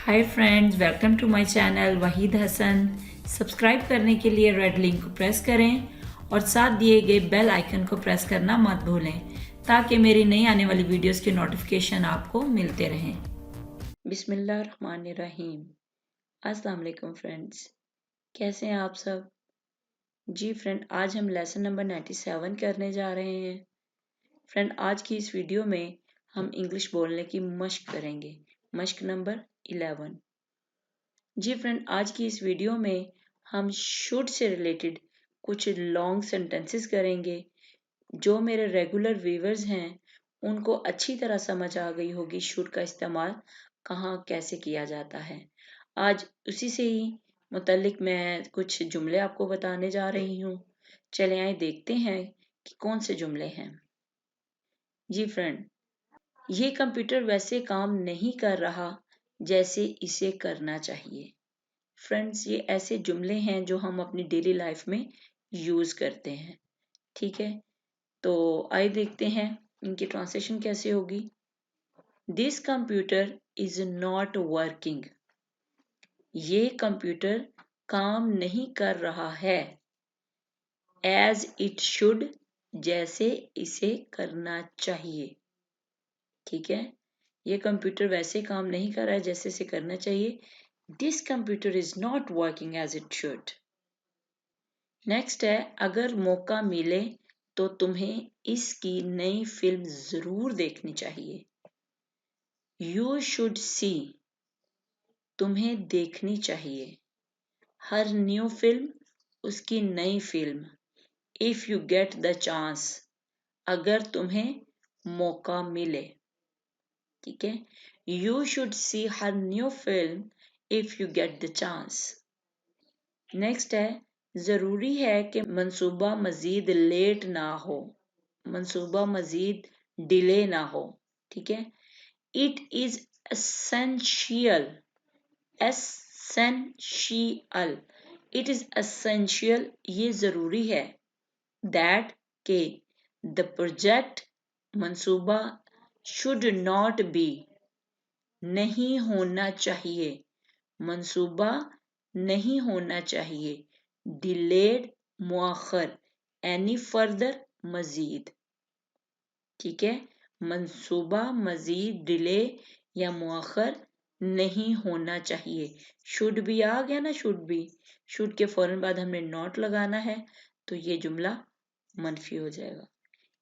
Hi friends, welcome to my channel Waheed Hassan. Subscribe करने के लिए रेड लिंक को प्रेस करें और साथ दिए गए बेल आइकन को प्रेस करना मत भूलें ताकि मेरी नई आने वाली वीडियोस के नोटिफिकेशन आपको मिलते रहें। बिस्मिल्लाहिर्रहमानिर्रहीम। अस्सलाम वालेकुम फ्रेंड्स, कैसे हैं आप सब? जी फ्रेंड, आज हम लेसन नंबर 97 करने जा रहे हैं। फ्रेंड, आज की इस वीडियो में हम इंग्लिश बोलने की मश्क करेंगे। मश्क नंबर 11। जी फ्रेंड, आज की इस वीडियो में हम शुड से रिलेटेड कुछ लॉन्ग सेंटेंसेस करेंगे। जो मेरे रेगुलर व्यूअर्स हैं उनको अच्छी तरह समझ आ गई होगी शुड का इस्तेमाल कहाँ कैसे किया जाता है। आज उसी से ही मुतल्लिक मैं कुछ जुमले आपको बताने जा रही हूँ। चले आए देखते हैं कि कौन से जुमले हैं। जी फ्रेंड, ये कंप्यूटर वैसे काम नहीं कर रहा जैसे इसे करना चाहिए। फ्रेंड्स, ये ऐसे जुमले हैं जो हम अपनी डेली लाइफ में यूज करते हैं। ठीक है, तो आइए देखते हैं इनकी ट्रांसलेशन कैसे होगी। This computer is not working. ये कंप्यूटर काम नहीं कर रहा है। एज इट शुड, जैसे इसे करना चाहिए। ठीक है, ये कंप्यूटर वैसे काम नहीं कर रहा है जैसे इसे करना चाहिए। This computer is not working as it should. Next है, अगर मौका मिले तो तुम्हें इसकी नई फिल्म जरूर देखनी चाहिए। यू शुड सी, तुम्हें देखनी चाहिए। हर न्यू फिल्म, उसकी नई film. If you get the chance, अगर तुम्हें मौका मिले। ठीक है, you should see her new film if you get the chance. Next है, जरूरी है कि मंसूबा मजीद लेट ना हो। मंसूबा मजीद डिले ना हो। ठीक है, it is essential. Essential, it is essential, ये जरूरी है। दैट, के, द प्रोजेक्ट, मंसूबा, शुड नॉट बी, नहीं होना चाहिए। मंसूबा नहीं होना चाहिए। डिलेड, मुअख्खर, एनी फर्दर, मजीद। ठीक है, मंसूबा मजीद डिले या मुअख्खर नहीं होना चाहिए। शुड भी आ गया ना, शुड भी, शुड के फौरन बाद हमने नॉट लगाना है तो ये जुमला मनफी हो जाएगा।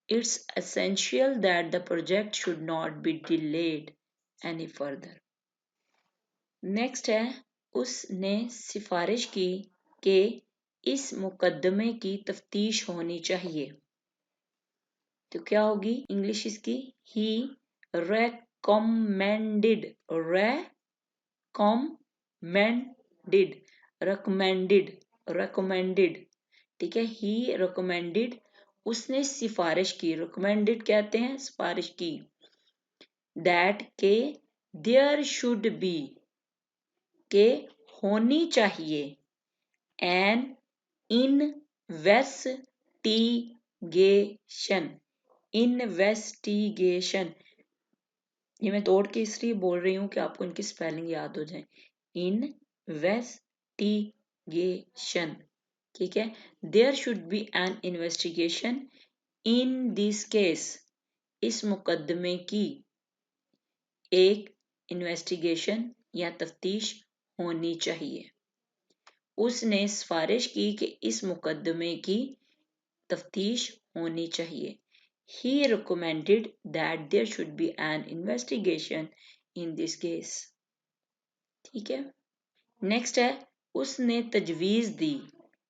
It's essential that the project should not be delayed any further. Next है, उसने सिफारिश की कि इस मुकदमे की तफ्तीश होनी चाहिए। तो क्या होगी इंग्लिश इसकी? ही रेकमेंडेड, रेकमेंडेड। ठीक है, ही रेकमेंडेड, उसने सिफारिश की। रिकमेंडेड कहते हैं सिफारिश की। दैट, के, देयर शुड बी, के होनी चाहिए। एन इन्वेस्टिगेशन, इन्वेस्टिगेशन, ये मैं तोड़ के इसलिए बोल रही हूँ कि आपको इनकी स्पेलिंग याद हो जाए। इन्वेस्टिगेशन। ठीक है, there should be an investigation in this case, इस मुकदमे की एक इन्वेस्टिगेशन या तफ्तीश होनी चाहिए। उसने सिफारिश की कि इस मुकदमे की तफ्तीश होनी चाहिए। He recommended that there should be an investigation in this case. ठीक है, नेक्स्ट है, उसने तजवीज दी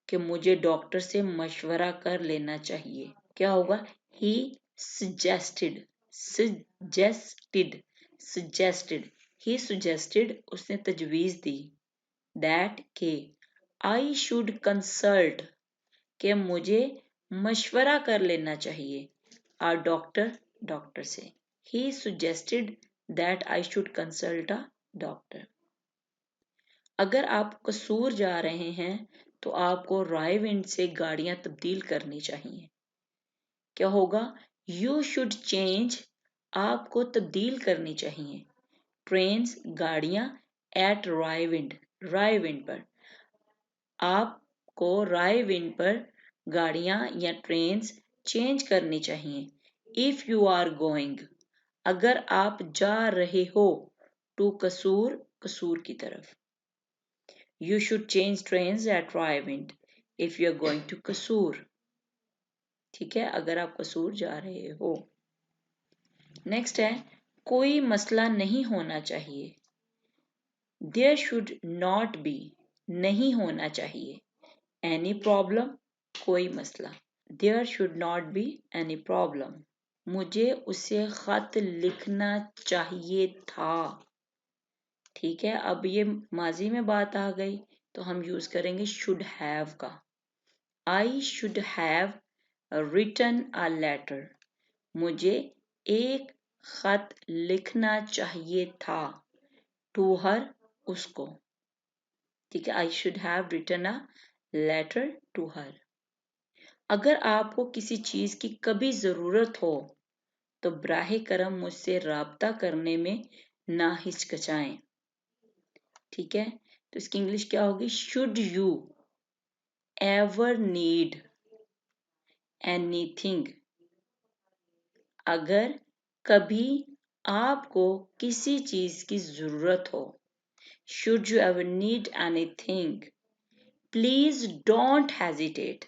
कि मुझे डॉक्टर से मशवरा कर लेना चाहिए। क्या होगा? He suggested, suggested, he suggested, उसने तजवीज दी। That, के, I should consult, के मुझे मशवरा कर लेना चाहिए। A doctor, डॉक्टर से। He suggested that I should consult a doctor. अगर आप कसूर जा रहे हैं तो आपको रायविंड से गाड़ियां तब्दील करनी चाहिए। क्या होगा? You should change, आपको तब्दील करनी चाहिए। ट्रेन्स, गाड़ियां, एट राय विंड पर। आपको राय विंड पर गाड़ियां या ट्रेन्स चेंज करनी चाहिए। इफ यू आर गोइंग, अगर आप जा रहे हो, टू कसूर की तरफ। You should change trains at Raiwind if you are going to Kasur. ठीक है, अगर आप कसूर जा रहे हो। नेक्स्ट है, कोई मसला नहीं होना चाहिए। देयर शुड नॉट बी, नहीं होना चाहिए। एनी प्रॉब्लम, कोई मसला। There should not be any problem. मुझे उसे खत लिखना चाहिए था। ठीक है, अब ये माजी में बात आ गई तो हम यूज करेंगे शुड हैव का। I should have written a letter, मुझे एक खत लिखना चाहिए था। टू हर, उसको। ठीक है, I should have written a letter to her. अगर आपको किसी चीज की कभी जरूरत हो तो बराहे करम मुझसे राब्ता करने में ना हिचकिचाएं। ठीक है, तो इसकी इंग्लिश क्या होगी? Should you ever need anything, अगर कभी आपको किसी चीज की जरूरत हो। Should you ever need anything, please don't hesitate,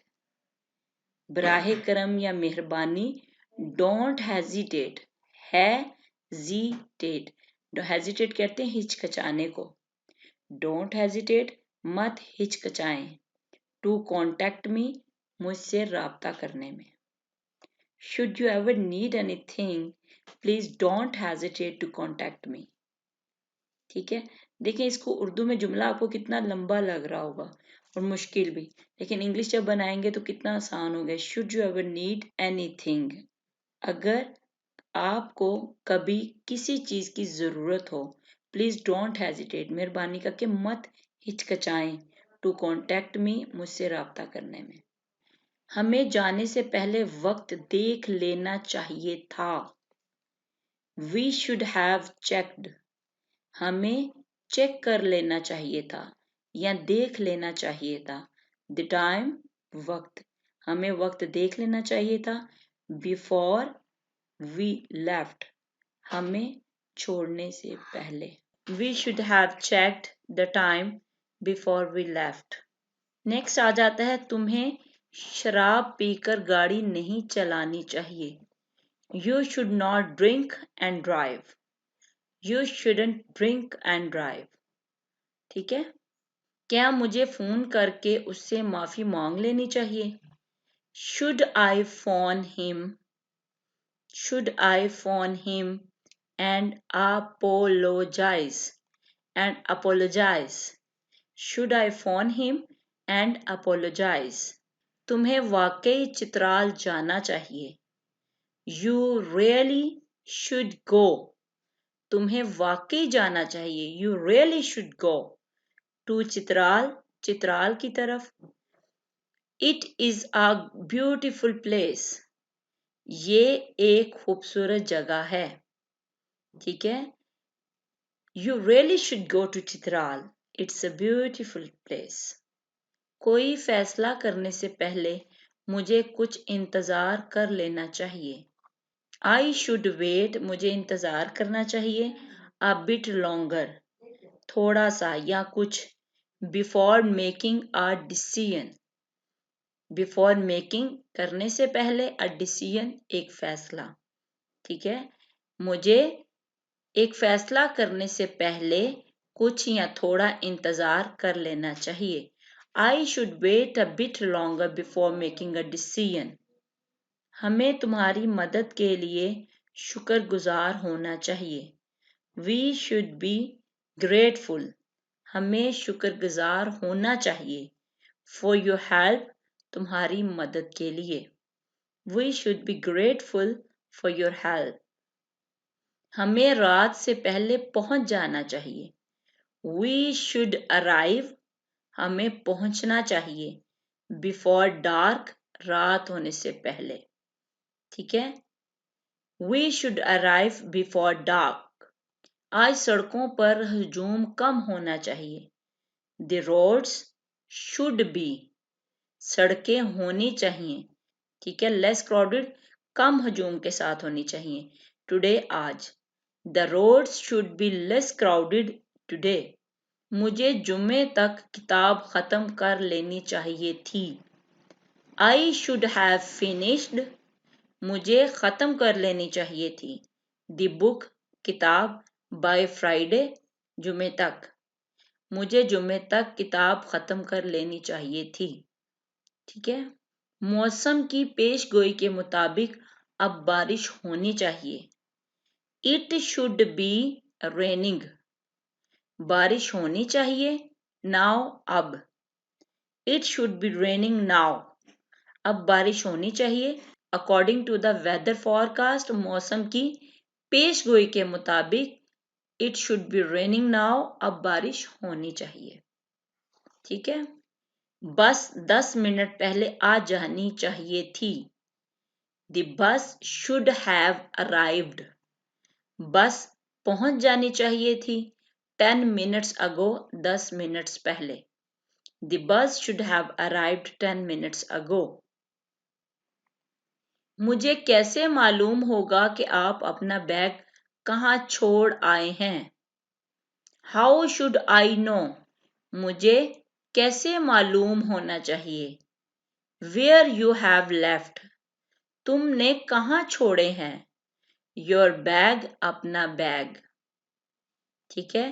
बराहे करम या मेहरबानी, डोंट हेजिटेट, हेजिटेट, हेजिटेट कहते हैं हिचकिचाने को। डोंट हेजिटेट, मत हिचकिचाएं। टू कॉन्टेक्ट मी, मुझसे राब्ता करने में। Should you ever need anything, please don't hesitate to contact me. ठीक है, देखिए इसको उर्दू में जुमला आपको कितना लंबा लग रहा होगा और मुश्किल भी, लेकिन इंग्लिश जब बनाएंगे तो कितना आसान हो गया। Should you ever need anything, अगर आपको कभी किसी चीज की जरूरत हो। प्लीज डोंट हेजिटेट, मेहरबानी करके मत हिचकिचाएं। टू कॉन्टेक्ट मी, मुझसे राब्ता करने में। हमें जाने से पहले वक्त देख लेना चाहिए था। वी शुड हैव चेक्ड, हमें चेक कर लेना चाहिए था या देख लेना चाहिए था। द टाइम, वक्त, हमें वक्त देख लेना चाहिए था। बिफोर वी लेफ्ट, हमें छोड़ने से पहले। We should have checked the time before we left. Next आ जाता है, तुम्हें शराब पीकर गाड़ी नहीं चलानी चाहिए। You should not drink and drive, you shouldn't drink and drive. ठीक है, क्या मुझे फोन करके उससे माफी मांग लेनी चाहिए? Should I phone him, should I phone him and apologise, and apologise. Should I phone him and apologise. तुम्हें वाकई चित्राल जाना चाहिए। यू रियली शुड गो, तुम्हें वाकई जाना चाहिए। You really should go to Chitral, Chitral की तरफ। It is a beautiful place, ये एक खूबसूरत जगह है। ठीक है, you really should go to Chitral, it's a beautiful place. कोई फैसला करने से पहले मुझे कुछ इंतजार कर लेना चाहिए। आई शुड वेट, मुझे इंतजार करना चाहिए। अ बिट लॉन्गर, थोड़ा सा या कुछ। Before making a decision, before making करने से पहले, अ डिसीजन एक फैसला। ठीक है, मुझे एक फैसला करने से पहले कुछ या थोड़ा इंतजार कर लेना चाहिए। I should wait a bit longer before making a decision. हमें तुम्हारी मदद के लिए शुक्रगुजार होना चाहिए। वी शुड बी ग्रेटफुल, हमें शुक्रगुजार होना चाहिए। फॉर योर हेल्प, तुम्हारी मदद के लिए। We should be grateful for your help. हमें रात से पहले पहुंच जाना चाहिए। वी शुड अराइव, हमें पहुंचना चाहिए। बिफोर डार्क, रात होने से पहले। ठीक है, we should arrive before dark. आज सड़कों पर हजूम कम होना चाहिए। The roads should be, सड़कें होनी चाहिए, ठीक है, लेस क्राउडेड, कम हजूम के साथ होनी चाहिए। टुडे, आज, The roads should be less crowded today. मुझे जुम्मे तक किताब खत्म कर लेनी चाहिए थी। I should have finished, मुझे खत्म कर लेनी चाहिए थी। The book, किताब, by Friday, जुम्मे तक, मुझे जुम्मे तक किताब खत्म कर लेनी चाहिए थी, ठीक है। मौसम की पेशगोई के मुताबिक अब बारिश होनी चाहिए। It should be raining, बारिश होनी चाहिए। Now, अब, It should be raining now, अब बारिश होनी चाहिए। According to the weather forecast, मौसम की पेशगोई के मुताबिक It should be raining now, अब बारिश होनी चाहिए, ठीक है। बस 10 मिनट पहले आ जानी चाहिए थी। The bus should have arrived, बस पहुंच जानी चाहिए थी। 10 minutes ago, 10 मिनट्स पहले। The bus should have arrived 10 minutes ago. मुझे कैसे मालूम होगा कि आप अपना बैग कहाँ छोड़ आए हैं? How should I know? मुझे कैसे मालूम होना चाहिए? Where you have left, तुमने कहाँ छोड़े हैं? Your bag, अपना बैग, ठीक है।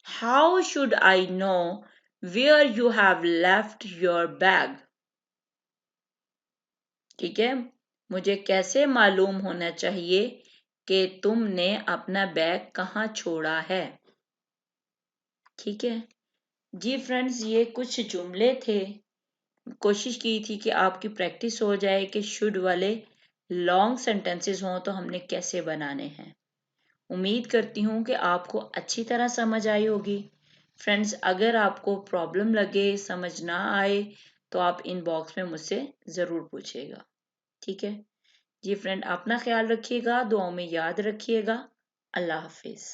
How should I know where you have left your bag? ठीक है, मुझे कैसे मालूम होना चाहिए कि तुमने अपना बैग कहाँ छोड़ा है, ठीक है जी। फ्रेंड्स, ये कुछ जुमले थे। कोशिश की थी कि आपकी प्रैक्टिस हो जाए कि शुड वाले लॉन्ग सेंटेंसेस हों तो हमने कैसे बनाने हैं। उम्मीद करती हूँ कि आपको अच्छी तरह समझ आई होगी। फ्रेंड्स, अगर आपको प्रॉब्लम लगे, समझ ना आए, तो आप इनबॉक्स में मुझसे ज़रूर पूछिएगा, ठीक है जी। फ्रेंड, अपना ख्याल रखिएगा, दुआओं में याद रखिएगा। अल्लाह हाफिज़।